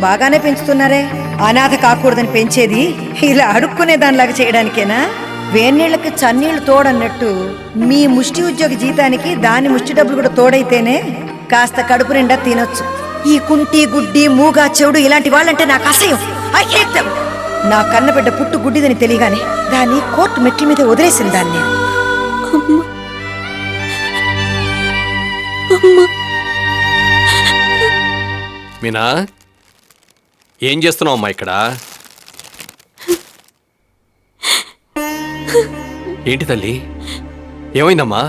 బాగానే పెంచుతున్నారే. అనాథ కాకూడదని పెంచేది ఇలా అడుక్కునే దానిలాగా చేయడానికేనా? వేన్నీళ్ళకి చన్నీళ్లు తోడన్నట్టు మీ ముష్టి ఉద్యోగి జీతానికి దాని ముష్టి డబ్బులు కూడా తోడైతేనే కాస్త కడుపు నిండా తినొచ్చు. ఈ కుంటి గుడ్డి మూగా చెవుడు ఇలాంటి వాళ్ళంటే నాకు అసహ్యం. I hate them. నా కన్నబిడ్డ పుట్టు గుడ్డిదని తెలియగానే దాన్ని కోర్టు మెట్ల మీద వదిలేసిన దాన్ని. మీనా, ఏం చేస్తున్నావు అమ్మా ఇక్కడ? ఏంటి తల్లి, ఏమైందమ్మా?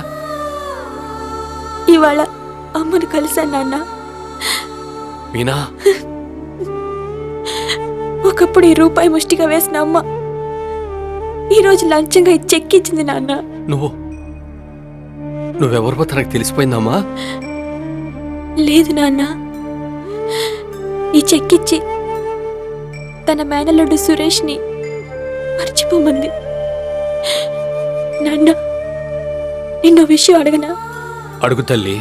ఇవాళ అమ్మను కలిశాను నాన్న. మీనా, ఒకప్పుడు ఈ రూపాయి ముష్టిగా వేసిన అమ్మ ఈరోజు లంచంగా ఈ చెక్ ఇచ్చింది నాన్న. నువ్వెవరిపో తనకు తెలిసిపోయిందమ్మా? లేదు నాన్న, ఈ చెక్ ఇచ్చి తన మేనల్లుడు సురేష్ని మర్చిపోమంది. నాన్న, నిన్నో విషయం అడగనా? అడుగు తల్లి.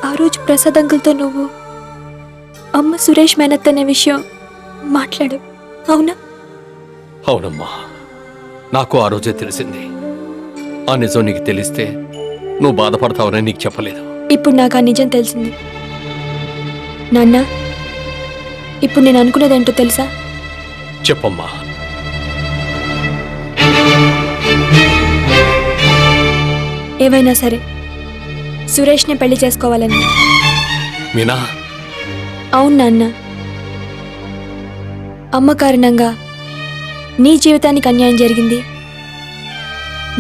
ఆ రోజు ప్రసాద్ అంకుల్తో నువ్వు అమ్మ సురేష్ మేనత్ అనే విషయం మాట్లాడు, అవునా? అవునమ్మా, నాకు ఆ రోజే తెలిసింది. ఆ నిజం నీకు తెలిస్తే నువ్వు బాధపడతావని నీకు చెప్పలేదు. ఇప్పుడు నాకు ఆ నిజం తెలిసింది నాన్న. ఇప్పుడు నేను అనుకునేదేంటో తెలుసా? చెప్పమ్మా. ఏవైనా సరే సురేష్ని పెళ్లి చేసుకోవాలని. మీనా, అవును నాన్న. అమ్మ కారణంగా నీ జీవితానికి అన్యాయం జరిగింది,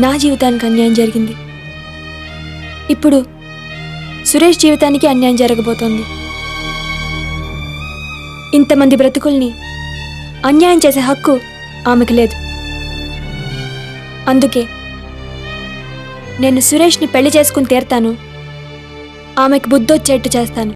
నా జీవితానికి అన్యాయం జరిగింది. ఇప్పుడు సురేష్ జీవితానికి అన్యాయం జరగబోతోంది. ఇంతమంది బ్రతుకుల్ని అన్యాయం చేసే హక్కు ఆమెకు లేదు. అందుకే నేను సురేష్ని పెళ్లి చేసుకుని తీరతాను. ఆమెకు బుద్ధొచ్చేట్టు చేస్తాను.